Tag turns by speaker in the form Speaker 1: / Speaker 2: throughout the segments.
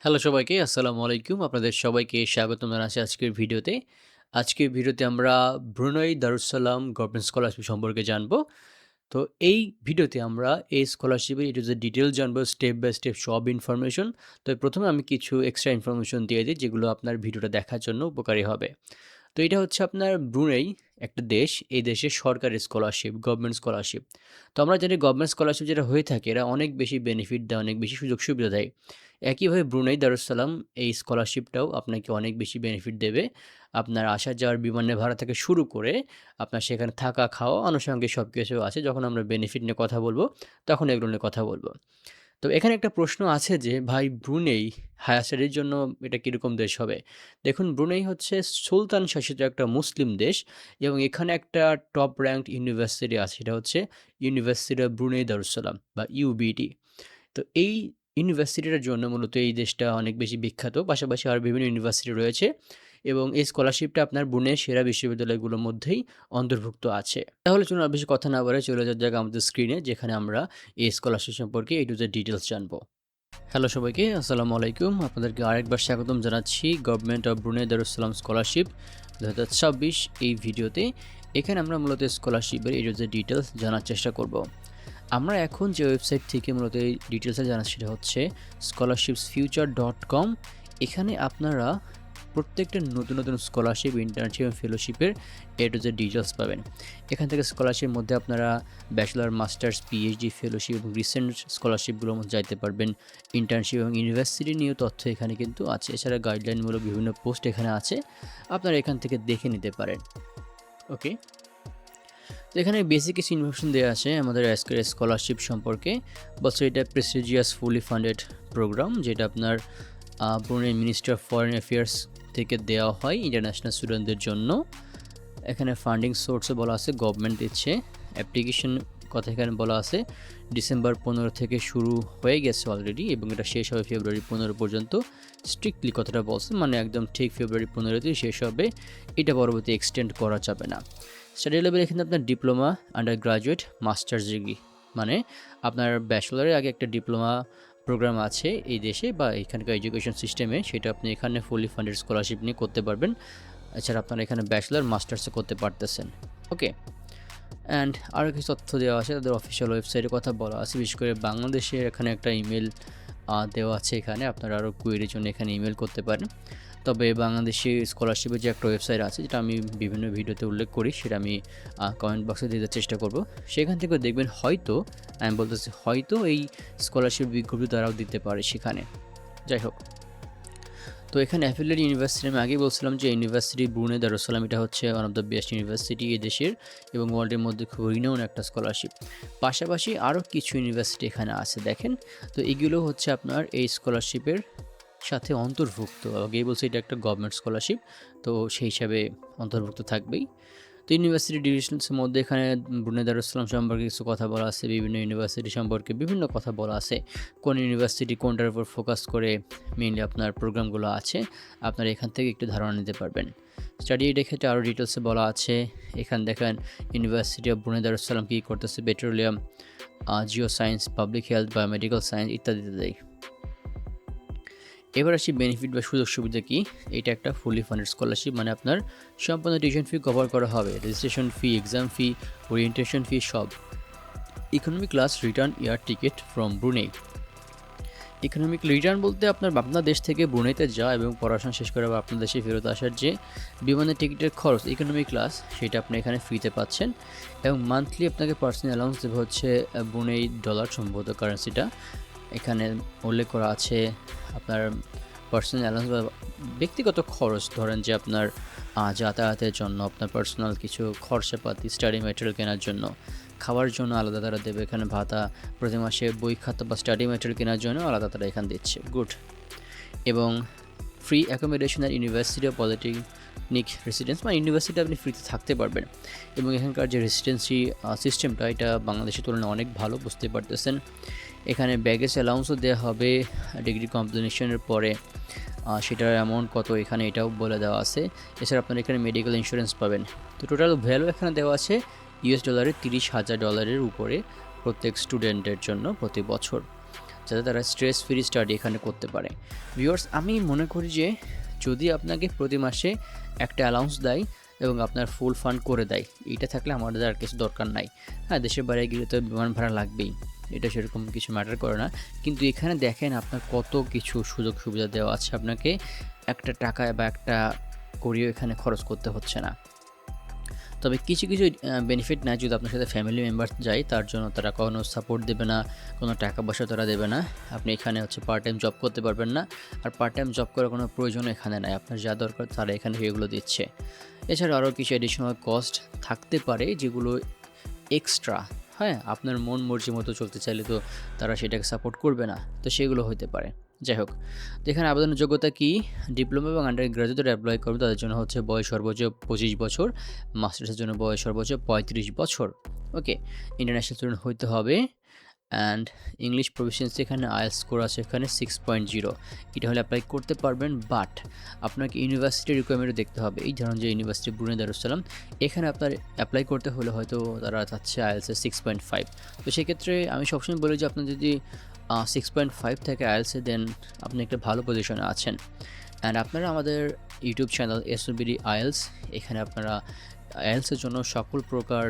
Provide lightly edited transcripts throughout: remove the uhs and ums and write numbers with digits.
Speaker 1: Hello সবাইকে, আসসালামু আলাইকুম। আপনাদের সবাইকে স্বাগতম জানাচ্ছি আজকের ভিডিওতে। আজকের ভিডিওতে আমরা ব্রুনাই দারুসসালাম গভর্নমেন্ট স্কলারশিপ সম্পর্কে জানবো। তো এই ভিডিওতে আমরা এই স্কলারশিপের এ টু জেড ডিটেইলস জানবো, স্টেপ বাই স্টেপ সব ইনফরমেশন। তো প্রথমে আমি কিছু এক্সট্রা ইনফরমেশন দিয়ে দিই, যেগুলো আপনার ভিডিওটা দেখার জন্য উপকারী হবে। তো এটা হচ্ছে আপনার ব্রুনেই একটা দেশ। এই দেশের সরকারি স্কলারশিপ, গভর্নমেন্ট স্কলারশিপ। তো আমরা জানি গভর্নমেন্ট স্কলারশিপ যেটা হয়ে থাকে, এরা অনেক বেশি বেনিফিট দেয়, অনেক বেশি সুযোগ সুবিধা দেয়। একইভাবে ব্রুনেই দারুসসালাম এই স্কলারশিপটাও আপনাকে অনেক বেশি বেনিফিট দেবে। আপনার আসা যাওয়ার বিমানের ভাড়া থেকে শুরু করে আপনার সেখানে থাকা, খাওয়া, আনুষঙ্গিক সব কিছু আছে। যখন আমরা বেনিফিট নিয়ে কথা বলব, তখন এগুলো নিয়ে কথা বলব। তো এখানে একটা প্রশ্ন আছে যে ভাই, ব্রুনেই হায়ার স্টাডির জন্য এটা কীরকম দেশ হবে? দেখুন, ব্রুনেই হচ্ছে সুলতান শাসিত একটা মুসলিম দেশ এবং এখানে একটা টপ র্যাঙ্কড ইউনিভার্সিটি আছে, সেটা হচ্ছে ইউনিভার্সিটি অফ ব্রুনেই দারুসসালাম বা ইউবিডি। তো এই ইউনিভার্সিটিটার জন্য মূলত এই দেশটা অনেক বেশি বিখ্যাত। পাশাপাশি আরও বিভিন্ন ইউনিভার্সিটি রয়েছে এবং এই স্কলারশিপটা আপনার ব্রুনেইয়ের সেরা বিশ্ববিদ্যালয়গুলোর মধ্যেই অন্তর্ভুক্ত আছে। তাহলে চলুন আর বেশি কথা না বলে চলে যাওয়া যাক আমাদের স্ক্রিনে, যেখানে আমরা এই স্কলারশিপ সম্পর্কে A to Z ডিটেইলস জানবো। হ্যালো সবাইকে, আসসালামু আলাইকুম। আপনাদেরকে আরেকবার স্বাগতম জানাচ্ছি government of Brunei Darussalam scholarship 2026 এই ভিডিওতে। এখানে আমরা মূলত স্কলারশিপের A to Z ডিটেইলস জানার চেষ্টা করব। আমরা এখন যে ওয়েবসাইট থেকে মূলত এই ডিটেলসে জানা, সেটা হচ্ছে scholarships.future.com। এখানে আপনারা প্রত্যেকটা নতুন নতুন স্কলারশিপ, ইন্টার্নশিপ এবং ফেলোশিপের A to Z ডিটেলস পাবেন। এখান থেকে স্কলারশিপের মধ্যে আপনারা ব্যাচেলর, মাস্টার্স, পিএইচডি, ফেলোশিপ এবং রিসেন্ট স্কলারশিপগুলোর মধ্যে যাইতে পারবেন। ইন্টার্নশিপ এবং ইউনিভার্সিটি নিয়েও তথ্য এখানে কিন্তু আছে। এছাড়া গাইডলাইনমূলক বিভিন্ন পোস্ট এখানে আছে, আপনারা এখান থেকে দেখে নিতে পারেন। ওকে, তো এখানে বেসিক কিছু ইনফরমেশন দেওয়া আছে আমাদের আজকের স্কলারশিপ সম্পর্কে। বলছে এটা প্রেস্টিজিয়াস ফুলি ফান্ডেড প্রোগ্রাম, যেটা আপনার Brunei ministry of foreign affairs থেকে দেওয়া হয় ইন্টারন্যাশনাল স্টুডেন্টদের জন্য। এখানে ফান্ডিং সোর্সও বলা আছে, গভর্নমেন্ট দিচ্ছে। অ্যাপ্লিকেশন কথা এখানে বলা আছে ডিসেম্বর 15 থেকে শুরু হয়ে গেছে অলরেডি এবং এটা শেষ হবে ফেব্রুয়ারি 15 পর্যন্ত। স্ট্রিক্টলি কথাটা বলছে, মানে একদম ঠিক ফেব্রুয়ারি 15তেই শেষ হবে, এটা পরবর্তী এক্সটেন্ড করা যাবে না। স্টাডি লেভেল এখানে আপনার diploma, under graduate, masters degree, মানে আপনার ব্যাচেলরের আগে একটা ডিপ্লোমা প্রোগ্রাম আছে এই দেশে বা এখানকার এডুকেশন সিস্টেমে, সেটা আপনি এখানে ফুলি ফান্ডেড স্কলারশিপ নিয়ে করতে পারবেন। এছাড়া আপনারা এখানে ব্যাচেলর, মাস্টার্সও করতে পারতেছেন। ওকে, অ্যান্ড আরও কিছু তথ্য দেওয়া আছে, তাদের অফিসিয়াল ওয়েবসাইটের কথা বলা আছে। বিশেষ করে বাংলাদেশের এখানে একটা ইমেল দেওয়া আছে, এখানে আপনারা আরও কোয়েরির জন্য এখানে ইমেল করতে পারেন। তবে বাংলাদেশি স্কলারশিপের যে একটা ওয়েবসাইট আছে, যেটা আমি বিভিন্ন ভিডিওতে উল্লেখ করি, সেটা আমি কমেন্ট বক্সে দিতে চেষ্টা করব। সেখান থেকেও দেখবেন, হয়তো আমি বলতেছি হয়তো এই স্কলারশিপ বিজ্ঞপ্তি তারাও দিতে পারে সেখানে। যাই হোক, তো এখানে অ্যাফিলিয়েটেড ইউনিভার্সিটি আমি আগেই বলছিলাম যে ইউনিভার্সিটি ব্রুনেই দারুসসালাম, এটা হচ্ছে one of the best university এই দেশের এবং ওয়ার্ল্ডের মধ্যে খুব রিনাউন্ড একটা স্কলারশিপ। পাশাপাশি আরও কিছু ইউনিভার্সিটি এখানে আছে দেখেন। তো এগুলো হচ্ছে আপনার এই স্কলারশিপের সাথে অন্তর্ভুক্ত। আগেই বলছি এটা একটা গভর্নমেন্ট স্কলারশিপ, তো সেই হিসাবে অন্তর্ভুক্ত থাকবেই। তো ইউনিভার্সিটি ডিভিশনসের মধ্যে এখানে ব্রুনেই দারুসসালাম সম্পর্কে কিছু কথা বলা আছে, বিভিন্ন ইউনিভার্সিটি সম্পর্কে বিভিন্ন কথা বলা আছে। কোন ইউনিভার্সিটি কোনটার উপর ফোকাস করে মেইনলি আপনার প্রোগ্রামগুলো আছে, আপনারা এখান থেকে একটু ধারণা নিতে পারবেন। স্টাডি এর ক্ষেত্রে আরও ডিটেলসে বলা আছে। এখানে দেখেন ইউনিভার্সিটি অফ ব্রুনেই দারুসসালাম কী করতেছে, petroleum, Jio science, public health, biomedical science ইত্যাদি ইত্যাদি। এবার আসি বেনিফিট বা সুযোগ সুবিধা কী। এটা একটা ফুলি ফান্ডেড স্কলারশিপ, মানে আপনার সম্পূর্ণ টিউশন ফি কভার করা হবে, registration fee, exam fee, orientation fee সব। Economic class return air ticket from Brunei. Economic return বলতে আপনার দেশ থেকে ব্রুনেইতে যাওয়া এবং পড়াশোনা শেষ করে আবার আপনার দেশে ফেরত আসার যে বিমানের টিকিটের খরচ, ইকোনমিক ক্লাস, সেটা আপনি এখানে ফ্রিতে পাচ্ছেন। এবং মান্থলি আপনাকে পার্সোনাল অ্যালাউন্স দেবে হচ্ছে ব্রুনেই ডলার, সম্ভবত কারেন্সিটা এখানে উল্লেখ করা আছে। আপনার পার্সোনাল অ্যালাউন্স বা ব্যক্তিগত খরচ, ধরেন যে আপনার যাতায়াতের জন্য, আপনার পার্সোনাল কিছু খরচাপাতি, স্টাডি ম্যাটেরিয়াল কেনার জন্য, খাওয়ার জন্য আলাদা তারা দেবে এখানে ভাতা, প্রতি মাসে বই খাতা বা স্টাডি ম্যাটেরিয়াল কেনার জন্য আলাদা তারা এখানে দিচ্ছে। গুড। এবং ফ্রি অ্যাকোমোডেশন আর ইউনিভার্সিটি অফ পলিটেকনিক রেসিডেন্স, মানে ইউনিভার্সিটি আপনি ফ্রিতে থাকতে পারবেন। এবং এখানকার যে রেসিডেন্সি সিস্টেমটা, এটা বাংলাদেশের তুলনায় অনেক ভালো, বুঝতে পারতেছেন। এখানে ব্যাগেজ অ্যালাউন্সও দেওয়া হবে ডিগ্রি কমপ্লিশনের পরে, সেটার অ্যামাউন্ট কত এখানে এটাও বলে দেওয়া আছে। এছাড়া আপনারা এখানে মেডিকেল ইন্স্যুরেন্স পাবেন। তো টোটাল ভ্যালু এখানে দেওয়া আছে $30,000 উপরে প্রত্যেক স্টুডেন্টের জন্য প্রতি বছর। যাতে তারা স্ট্রেস ফ্রি স্টাডি এখানে করতে পারে। ভিউয়ার্স, আমি মনে করি যে যদি আপনাকে প্রতি মাসে একটা অ্যালাউন্স দেয় এবং আপনার ফুল ফান্ড করে দেয়, এটা থাকলে আমাদের আর কিছু দরকার নাই। হ্যাঁ, দেশের বাইরে গেলে তো বিমান ভাড়া লাগবেই, এটা সেরকম কিছু ম্যাটার করে না। কিন্তু এখানে দেখেন আপনার কত কিছু সুযোগ সুবিধা দেওয়া আছে, আপনাকে একটা টাকা বা একটা করিও এখানে খরচ করতে হচ্ছে না। তবে কিছু বেনিফিট নাই, যদি আপনার সাথে ফ্যামিলি মেম্বার যায় তার জন্য তারা কোনো সাপোর্ট দেবে না, কোনো টাকা পয়সা তারা দেবে না। আপনি এখানে হচ্ছে পার্ট টাইম জব করতে পারবেন না, আর পার্ট টাইম জব করার কোনো প্রয়োজন এখানে নাই। আপনার যা দরকার তারা এখানে সেগুলো দিচ্ছে। এছাড়া আরও কিছু অ্যাডিশনাল কস্ট থাকতে পারে যেগুলো এক্সট্রা, হ্যাঁ, আপনার মন মর্জি মতো চলতে চাইলে তো তারা সেটাকে সাপোর্ট করবে না, তো সেগুলো হতে পারে। যাই হোক, তো এখানে আবেদনের যোগ্যতা কি? ডিপ্লোমা এবং আন্ডার গ্রাজুয়েট অ্যাপ্লাই করবে তাদের জন্য হচ্ছে বয়স সর্বোচ্চ 25 বছর, মাস্টার্সের জন্য বয়স সর্বোচ্চ 35 বছর। ওকে, ইন্টারন্যাশনাল স্টুডেন্ট হইতে হবে। অ্যান্ড ইংলিশ প্রফিসিয়েন্সি এখানে আইএলটিএস স্কোর আছে এখানে 6.0, এটা হলে অ্যাপ্লাই করতে পারবেন। বাট আপনাকে ইউনিভার্সিটি রিকোয়ারমেন্টও দেখতে হবে। এই ধরুন যে ইউনিভার্সিটি ব্রুনেই দারুসালাম, এখানে আপনার অ্যাপ্লাই করতে হলে হয়তো তারা চাচ্ছে আইএলটিএস 6.5। তো সেক্ষেত্রে আমি সবসময় বলি যে আপনার যদি 6.5 থেকে আইএলটিএস দেন আপনি একটা ভালো পজিশনে আছেন। অ্যান্ড আপনারা আমাদের ইউটিউব চ্যানেল এসওবিডি আইএলটিএস, এখানে আপনারা আইএলটিএসের জন্য সকল প্রকার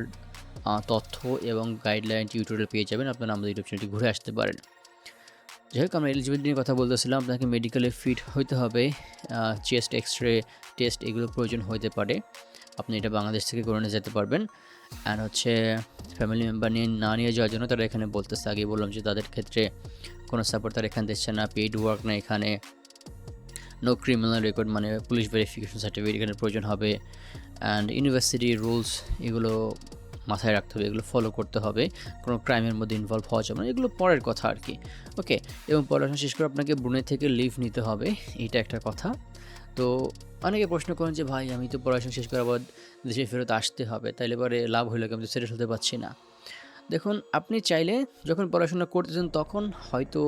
Speaker 1: তথ্য এবং গাইডলাইন টিউটোরিয়াল পেয়ে যাবেন। আপনারা আমাদের ইউটিউব চ্যানেলটি ঘুরে আসতে পারেন। যাই হোক, আমরা এলিজিবিলিটি নিয়ে কথা বলতেছিলাম। আপনাকে মেডিকেলে ফিট হইতে হবে, চেস্ট এক্সরে টেস্ট এগুলো প্রয়োজন হতে পারে, আপনি এটা বাংলাদেশ থেকে করে নিয়ে যেতে পারবেন। অ্যান্ড হচ্ছে ফ্যামিলি মেম্বার নিয়ে যাওয়ার জন্য তারা এখানে বলতেছে, আগে বললাম যে তাদের ক্ষেত্রে কোনো সাপোর্ট তারা এখানে দিচ্ছে না, পেইড ওয়ার্ক না এখানে, নো ক্রিমিনাল রেকর্ড মানে পুলিশ ভেরিফিকেশন সার্টিফিকেট এখানে প্রয়োজন হবে। অ্যান্ড ইউনিভার্সিটি রুলস এগুলো মাথায় রাখতে হবে, এগুলো ফলো করতে হবে, কোনো ক্রাইমের মধ্যে ইনভলভ হওয়া যাবে না, এগুলো পরের কথা আর কি। ওকে, এবং পড়াশোনা শেষ করে আপনাকে ব্রুনেই থেকে লিভ নিতে হবে, এটা একটা কথা। তো অনেকে প্রশ্ন করেন যে ভাই আমি তো পড়াশোনা শেষ করে আবার দেশে ফেরত আসতে হবে, তাইলে পরে লাভ হইলো কি, আমি তো সেটেল হতে পারছি না। দেখুন, আপনি চাইলে যখন পড়াশোনা করতেছেন তখন হয়তো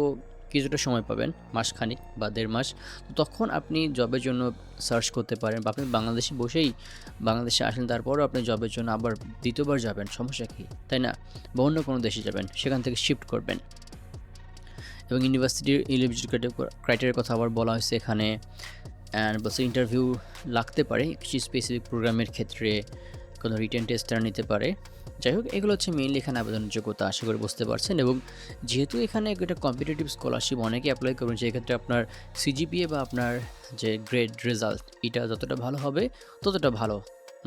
Speaker 1: কিছুটা সময় পাবেন, মাসখানিক বা 1.5 মাস, তো তখন আপনি জবের জন্য সার্চ করতে পারেন, বা আপনি বাংলাদেশে বসেই বাংলাদেশে আসেন, তারপরও আপনি জবের জন্য আবার দ্বিতীয়বার যাবেন, সমস্যা কী, তাই না? বা অন্য কোনো দেশে যাবেন, সেখান থেকে শিফট করবেন। এবং ইউনিভার্সিটির এলিজিবিলিটি ক্রাইটেরিয়ার কথা আবার বলা হয়েছে এখানে। অ্যান্ড বলছে ইন্টারভিউ লাগতে পারে কিছু স্পেসিফিক প্রোগ্রামের ক্ষেত্রে, কোনো রিটেন টেস্ট তারা নিতে পারে। যাই হোক, এগুলো হচ্ছে মেইনলি এখানে আবেদনের যোগ্যতা, আশা করে বুঝতে পারছেন। এবং যেহেতু এখানে একটা কম্পিটিটিভ স্কলারশিপ অনেকে অ্যাপ্লাই করবেন, সেক্ষেত্রে আপনার সিজিপিএ বা আপনার যে গ্রেড রেজাল্ট এটা যতটা ভালো হবে ততটা ভালো,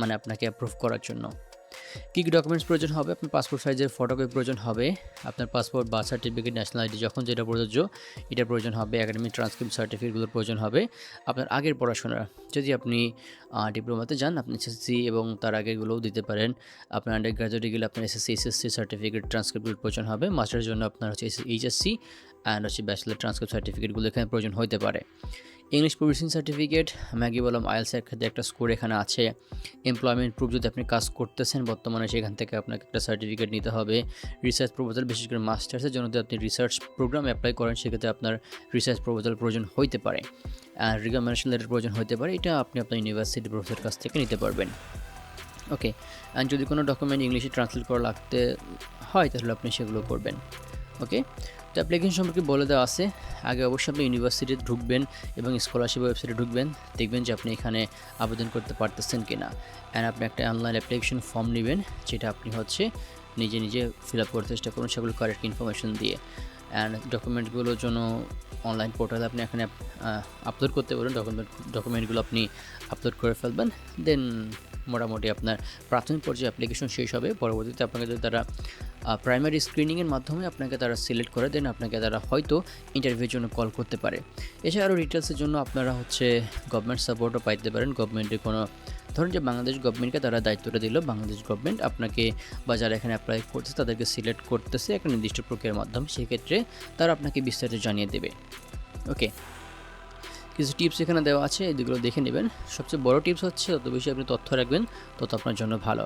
Speaker 1: মানে আপনাকে অ্যাপ্রুভ করার জন্য। কী কী ডকুমেন্টস প্রয়োজন হবে? আপনার পাসপোর্ট সাইজের ফটোকপি প্রয়োজন হবে, আপনার passport, birth certificate, national ID যখন যেটা প্রযোজ্য এটা প্রয়োজন হবে, একাডেমিক ট্রান্সক্রিপ্ট সার্টিফিকেটগুলোর প্রয়োজন হবে, আপনার আগের পড়াশোনা, যদি আপনি ডিপ্লোমাতে যান আপনি এসএসসি এবং তার আগেরগুলোও দিতে পারেন। আপনার আন্ডার গ্রাজুয়েটে গেলে আপনার এসএসসি সার্টিফিকেট ট্রান্সক্রিপ্টগুলোর প্রয়োজন হবে। মাস্টারের জন্য আপনার হচ্ছে এইচএসসি অ্যান্ড হচ্ছে ব্যাচেলার ট্রান্সক্রিপ্ট সার্টিফিকেটগুলো এখানে প্রয়োজন হতে পারে। ইংলিশ প্রফিসিয়েন্সি সার্টিফিকেট, আমি আগে বললাম আইএলটিএসের ক্ষেত্রে একটা স্কোর এখানে আছে। এমপ্লয়মেন্ট প্রুফ, যদি আপনি কাজ করতেছেন বর্তমানে সেখান থেকে আপনাকে একটা সার্টিফিকেট নিতে হবে। রিসার্চ প্রপোজাল, বিশেষ করে মাস্টার্সের জন্য যদি আপনি রিসার্চ প্রোগ্রাম অ্যাপ্লাই করেন সেক্ষেত্রে আপনার রিসার্চ প্রপোজাল প্রয়োজন হইতে পারে। আর রিকমেন্ডেশন লেটার প্রয়োজন হতে পারে, এটা আপনি আপনার ইউনিভার্সিটি প্রফেসরের কাছ থেকে নিতে পারবেন। ওকে, অ্যান্ড যদি কোনো ডকুমেন্ট ইংলিশে ট্রান্সলেট করা লাগতে হয় তাহলে আপনি সেগুলো করবেন। ওকে, তো অ্যাপ্লিকেশন সম্পর্কে বলে দেওয়া আছে। আগে অবশ্যই আপনি ইউনিভার্সিটিতে ঢুকবেন এবং স্কলারশিপ ওয়েবসাইটে ঢুকবেন, দেখবেন যে আপনি এখানে আবেদন করতে পারতেছেন কি না। অ্যান্ড আপনি একটা অনলাইন অ্যাপ্লিকেশন ফর্ম নেবেন, যেটা আপনি হচ্ছে নিজে ফিল আপ করতে চেষ্টা করুন সেগুলো কারেক্ট ইনফরমেশন দিয়ে। অ্যান্ড ডকুমেন্টগুলোর জন্য অনলাইন পোর্টালে আপনি এখানে আপলোড করতে পারেন, ডকুমেন্টগুলো আপনি আপলোড করে ফেলবেন, দেন মোটামুটি আপনার প্রাথমিক পর্যায়ে অ্যাপ্লিকেশন শেষ হবে। পরবর্তীতে আপনাকে যদি তারা প্রাইমারি স্ক্রিনিংয়ের মাধ্যমে আপনাকে তারা সিলেক্ট করে দেন, আপনাকে তারা হয়তো ইন্টারভিউর জন্য কল করতে পারে। এছাড়া আরও ডিটেলসের জন্য আপনারা হচ্ছে গভর্নমেন্ট সাপোর্টও পাইতে পারেন। গভর্নমেন্টের কোনো ধরুন যে বাংলাদেশ গভর্নমেন্টকে তারা দায়িত্বটা দিল, বাংলাদেশ গভর্নমেন্ট আপনাকে বা যারা এখানে অ্যাপ্লাই করতেছে তাদেরকে সিলেক্ট করতেছে একটা নির্দিষ্ট প্রক্রিয়ার মাধ্যমে, সেক্ষেত্রে তারা আপনাকে বিস্তারিত জানিয়ে দেবে। ওকে, কিছু টিপস এখানে দেওয়া আছে, এগুলো দেখে নেবেন। সবচেয়ে বড় টিপস হচ্ছে যত বেশি আপনি তথ্য রাখবেন তত আপনার জন্য ভালো।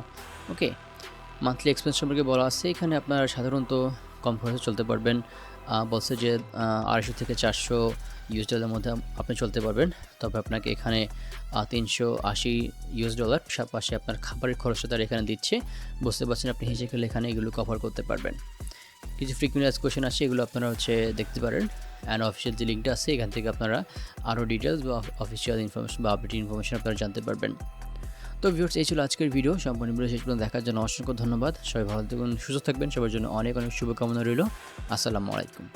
Speaker 1: ওকে, মান্থলি এক্সপেন্স সম্পর্কে বলা আছে এখানে, আপনার সাধারণত কম খরচে চলতে পারবেন। বলছে যে 250 থেকে 400 ইউএস ডলারের মধ্যে আপনি চলতে পারবেন। তবে আপনাকে এখানে 380 ইউএস ডলার পাশে আপনার খাবারের খরচটা তারা এখানে দিচ্ছে। বুঝতে পারছেন, আপনি হেসে খেলে এখানে এগুলো কভার করতে পারবেন। কিছু ফ্রিকুয়েন্ট কোয়েশ্চেন আসে, এগুলো আপনারা হচ্ছে দেখতে পারেন। অ্যান্ড অফিসিয়াল যে লিঙ্কটা আছে এখান থেকে আপনারা আরও ডিটেলস বা অফিসিয়াল ইনফরমেশন বা আপডেট ইনফরমেশন আপনারা জানতে পারবেন। তো ভিউয়ার্স, এই ছিল আজকের ভিডিও। সম্পূর্ণ ভিডিও শেষ পর্যন্ত দেখার জন্য অসংখ্য ধন্যবাদ। সবাই ভালো থাকুন, সুস্থ থাকবেন। সবার জন্য অনেক অনেক শুভকামনা রইল। আসসালামু আলাইকুম।